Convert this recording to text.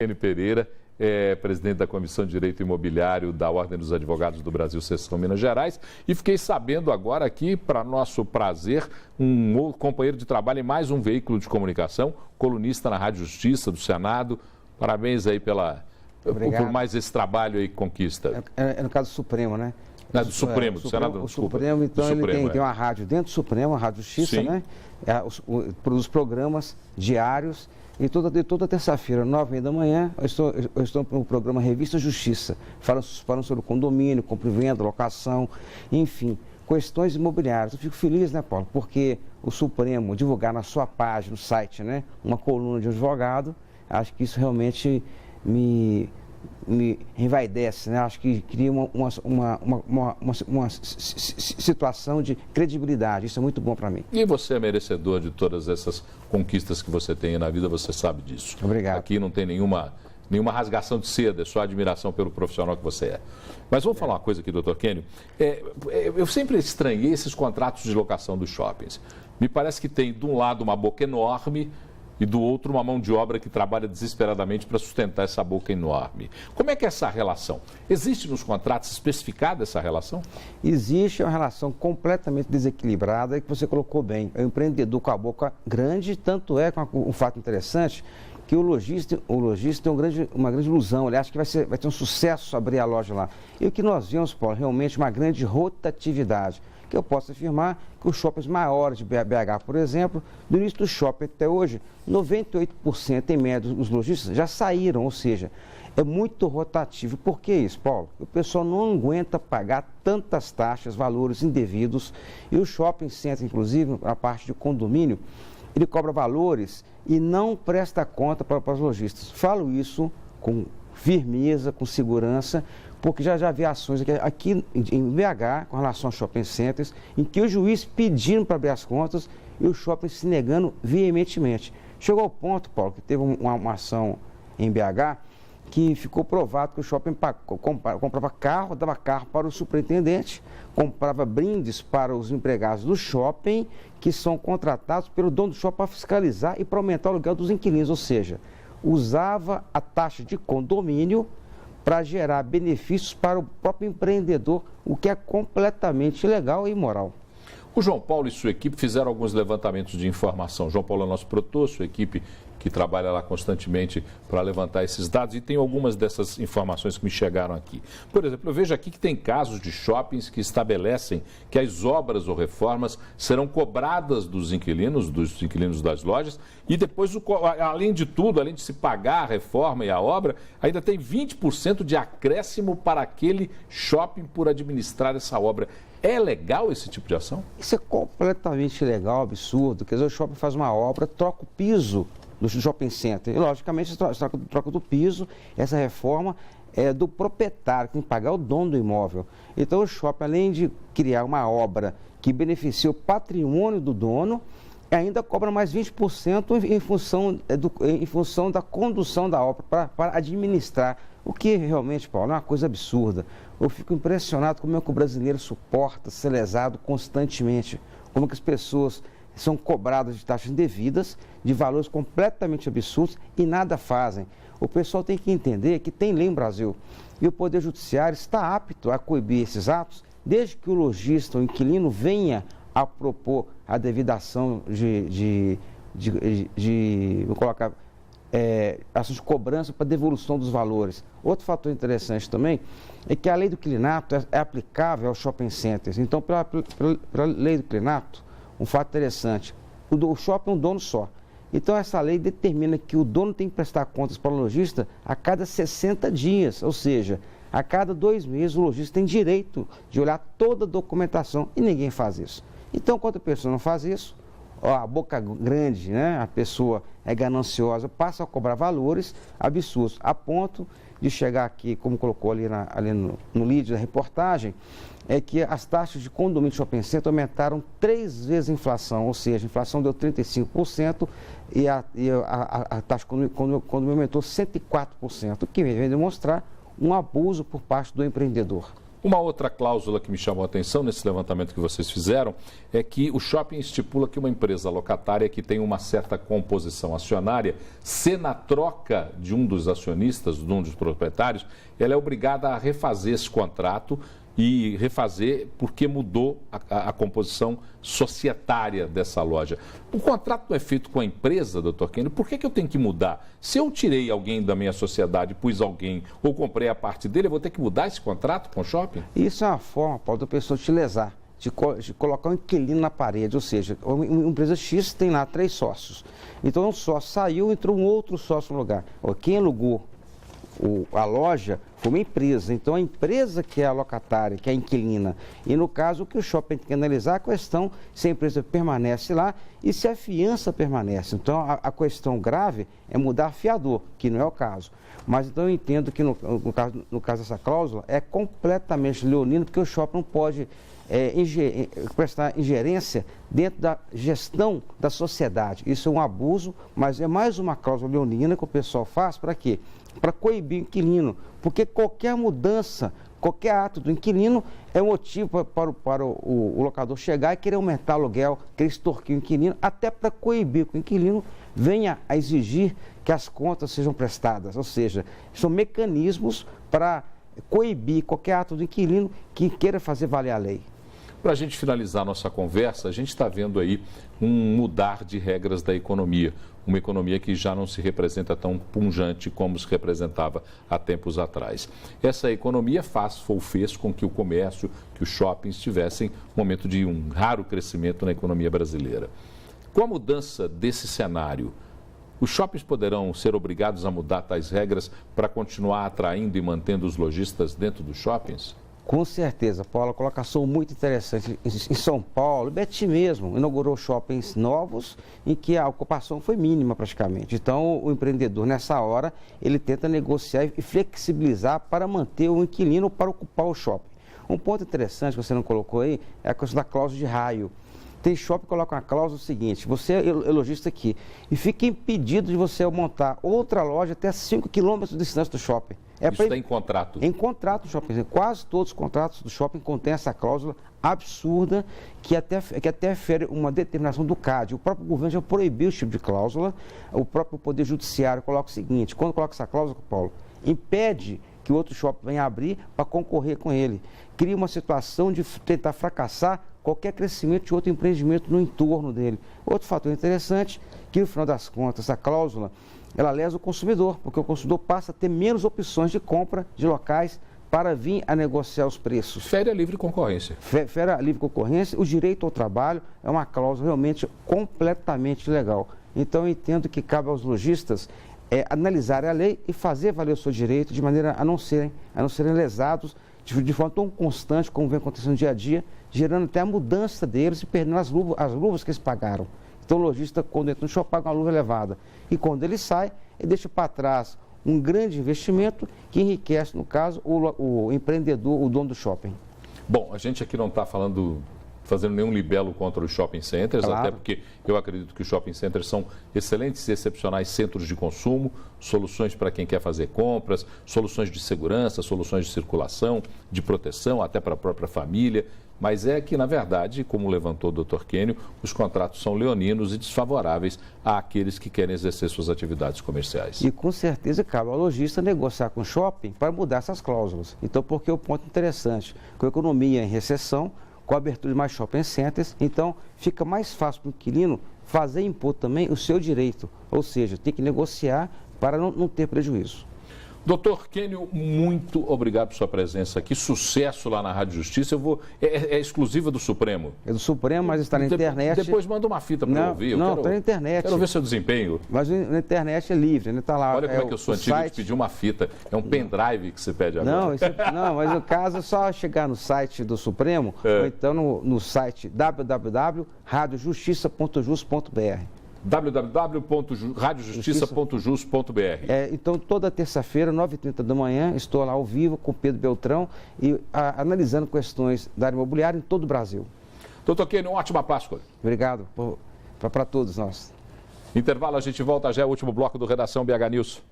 N. Pereira, presidente da Comissão de Direito Imobiliário da Ordem dos Advogados do Brasil, Seção Minas Gerais, e fiquei sabendo agora aqui, para nosso prazer, um companheiro de trabalho em mais um veículo de comunicação, colunista na Rádio Justiça do Senado. Parabéns aí por mais esse trabalho aí que conquista. É no caso do Supremo, né? Do Supremo, do Senado, o Supremo, então, ele tem uma rádio dentro do Supremo, a Rádio Justiça, né? Produz programas diários. E toda terça-feira, 9h da manhã, eu estou no programa Revista Justiça, falando sobre condomínio, compra e venda, locação, enfim, questões imobiliárias. Eu fico feliz, né, Paulo, porque o Supremo divulgar na sua página, no site, né, uma coluna de um advogado, acho que isso realmente me envaidece, né? Acho que cria uma situação de credibilidade. Isso é muito bom para mim. E você é merecedor de todas essas conquistas que você tem na vida, você sabe disso. Obrigado. Aqui não tem nenhuma rasgação de seda, é só admiração pelo profissional que você é. Mas vamos falar uma coisa aqui, doutor Kênio. Eu sempre estranhei esses contratos de locação dos shoppings. Me parece que tem, de um lado, uma boca enorme, e do outro uma mão de obra que trabalha desesperadamente para sustentar essa boca enorme. Como é que é essa relação? Existe nos contratos especificada essa relação? Existe uma relação completamente desequilibrada, que você colocou bem. É o empreendedor com a boca grande, tanto é com um fato interessante, que o lojista tem uma grande ilusão, ele acha que vai ter um sucesso abrir a loja lá. E o que nós vemos, Paulo, realmente uma grande rotatividade. Que eu posso afirmar que os shoppings maiores de BH, por exemplo, do início do shopping até hoje, 98% em média dos lojistas já saíram, ou seja, é muito rotativo. Por que isso, Paulo? O pessoal não aguenta pagar tantas taxas, valores indevidos, e o shopping center, inclusive, a parte de condomínio, ele cobra valores e não presta conta para os lojistas. Falo isso com firmeza, com segurança, porque já vi ações aqui em BH, com relação aos shopping centers, em que o juiz pedindo para abrir as contas e o shopping se negando veementemente. Chegou ao ponto, Paulo, que teve uma ação em BH que ficou provado que o shopping comprava carro, dava carro para o superintendente, comprava brindes para os empregados do shopping, que são contratados pelo dono do shopping para fiscalizar e para aumentar o aluguel dos inquilinos, ou seja, usava a taxa de condomínio para gerar benefícios para o próprio empreendedor, o que é completamente ilegal e imoral. O João Paulo e sua equipe fizeram alguns levantamentos de informação. João Paulo é nosso produtor, sua equipe que trabalha lá constantemente para levantar esses dados, e tem algumas dessas informações que me chegaram aqui. Por exemplo, eu vejo aqui que tem casos de shoppings que estabelecem que as obras ou reformas serão cobradas dos inquilinos das lojas, e depois, além de tudo, além de se pagar a reforma e a obra, ainda tem 20% de acréscimo para aquele shopping por administrar essa obra. É legal esse tipo de ação? Isso é completamente ilegal, absurdo. Quer dizer, o shopping faz uma obra, troca o piso do shopping center. E, logicamente, troca do piso, essa reforma é do proprietário, que tem que pagar o dono do imóvel. Então, o shopping, além de criar uma obra que beneficia o patrimônio do dono, ainda cobra mais 20% em função da condução da obra, para administrar. O que realmente, Paulo, é uma coisa absurda. Eu fico impressionado como é que o brasileiro suporta ser lesado constantemente, como é que as pessoas são cobradas de taxas indevidas, de valores completamente absurdos e nada fazem. O pessoal tem que entender que tem lei no Brasil e o Poder Judiciário está apto a coibir esses atos, desde que o lojista, o inquilino, venha a propor a devida ação vou colocar, ações de cobrança para devolução dos valores. Outro fator interessante também é que a lei do inquilinato é aplicável aos shopping centers. Então, pela lei do inquilinato, um fato interessante, o shopping é um dono só. Então, essa lei determina que o dono tem que prestar contas para o lojista a cada 60 dias, ou seja, a cada 2 meses o lojista tem direito de olhar toda a documentação e ninguém faz isso. Então, quando a pessoa não faz isso, a boca grande, né, a pessoa é gananciosa, passa a cobrar valores absurdos, a ponto de chegar aqui, como colocou ali no lead da reportagem, é que as taxas de condomínio de shopping center aumentaram 3 vezes a inflação, ou seja, a inflação deu 35% e a taxa de condomínio aumentou 104%, o que vem demonstrar um abuso por parte do empreendedor. Uma outra cláusula que me chamou a atenção nesse levantamento que vocês fizeram é que o shopping estipula que uma empresa locatária que tem uma certa composição acionária, se na troca de um dos acionistas, de um dos proprietários, ela é obrigada a refazer esse contrato e refazer porque mudou a composição societária dessa loja. O contrato não é feito com a empresa, doutor Kênio, por que eu tenho que mudar? Se eu tirei alguém da minha sociedade, pus alguém ou comprei a parte dele, eu vou ter que mudar esse contrato com o shopping? Isso é uma forma, Paulo, da pessoa te lesar, de colocar um inquilino na parede, ou seja, uma empresa X tem lá 3 sócios. Então um sócio saiu, entrou um outro sócio no lugar. Quem alugou a loja foi uma empresa, então a empresa que é a locatária, que é a inquilina, e no caso o que o shopping tem que analisar é a questão se a empresa permanece lá e se a fiança permanece. Então a questão grave é mudar fiador, que não é o caso. Mas então eu entendo que no caso dessa cláusula é completamente leonino, porque o shopping não pode prestar ingerência dentro da gestão da sociedade. Isso é um abuso, mas é mais uma cláusula leonina que o pessoal faz para quê? Para coibir o inquilino, porque qualquer mudança, qualquer ato do inquilino é motivo para o locador chegar e querer aumentar o aluguel, querer extorquir o inquilino, até para coibir que o inquilino venha a exigir que as contas sejam prestadas. Ou seja, são mecanismos para coibir qualquer ato do inquilino que queira fazer valer a lei. Para a gente finalizar a nossa conversa, a gente está vendo aí um mudar de regras da economia. Uma economia que já não se representa tão pujante como se representava há tempos atrás. Essa economia fez com que o comércio, que os shoppings tivessem um momento de um raro crescimento na economia brasileira. Com a mudança desse cenário, os shoppings poderão ser obrigados a mudar tais regras para continuar atraindo e mantendo os lojistas dentro dos shoppings? Com certeza, Paulo, a colocação muito interessante. Em São Paulo, Betim mesmo inaugurou shoppings novos em que a ocupação foi mínima praticamente. Então, o empreendedor, nessa hora, ele tenta negociar e flexibilizar para manter o inquilino para ocupar o shopping. Um ponto interessante que você não colocou aí é a questão da cláusula de raio. Tem shopping que coloca uma cláusula seguinte: você é lojista aqui e fica impedido de você montar outra loja até 5 quilômetros de distância do shopping. Isso está em contrato? Em contrato do shopping. Quase todos os contratos do shopping contêm essa cláusula absurda que até fere uma determinação do CAD. O próprio governo já proibiu esse tipo de cláusula. O próprio Poder Judiciário coloca o seguinte: quando coloca essa cláusula, Paulo, impede que o outro shopping venha abrir para concorrer com ele. Cria uma situação de tentar fracassar qualquer crescimento de outro empreendimento no entorno dele. Outro fator interessante, que no final das contas, essa cláusula, ela lesa o consumidor, porque o consumidor passa a ter menos opções de compra de locais para vir a negociar os preços. Fere a livre concorrência. Fere a livre concorrência. O direito ao trabalho é uma cláusula realmente completamente legal. Então, eu entendo que cabe aos lojistas analisarem a lei e fazer valer o seu direito de maneira a não serem lesados de forma tão constante como vem acontecendo no dia a dia, gerando até a mudança deles e perdendo as luvas que eles pagaram. Então o lojista, quando entra no shopping, paga uma luva elevada. E quando ele sai, ele deixa para trás um grande investimento que enriquece, no caso, o empreendedor, o dono do shopping. Bom, a gente aqui não está fazendo nenhum libelo contra os shopping centers, claro. Até porque eu acredito que os shopping centers são excelentes e excepcionais centros de consumo, soluções para quem quer fazer compras, soluções de segurança, soluções de circulação, de proteção, até para a própria família. Mas é que, na verdade, como levantou o Dr. Kênio, os contratos são leoninos e desfavoráveis àqueles que querem exercer suas atividades comerciais. E com certeza cabe ao lojista negociar com o shopping para mudar essas cláusulas. Então, porque o ponto interessante, com a economia em recessão, com a abertura de mais shopping centers, então fica mais fácil para o inquilino fazer e impor também o seu direito, ou seja, tem que negociar para não ter prejuízo. Doutor Kênio, muito obrigado por sua presença aqui. Sucesso lá na Rádio Justiça. É exclusiva do Supremo? É do Supremo, mas está na internet. Depois manda uma fita para eu ouvir. Não, está na internet. Quero ver seu desempenho. Mas na internet é livre, né? Está lá. Olha como é que eu sou antigo, eu te pedi uma fita. É um pendrive que você pede agora. Não, mas no caso é só chegar no site do Supremo, ou então no site www.radiojustiça.jus.br. www.radiojustiça.jus.br. Então, toda terça-feira, 9h30 da manhã, estou lá ao vivo com o Pedro Beltrão e analisando questões da área imobiliária em todo o Brasil. Doutor Kênio, uma ótima Páscoa. Obrigado para todos nós. Intervalo, a gente volta já, é o último bloco do Redação BH News.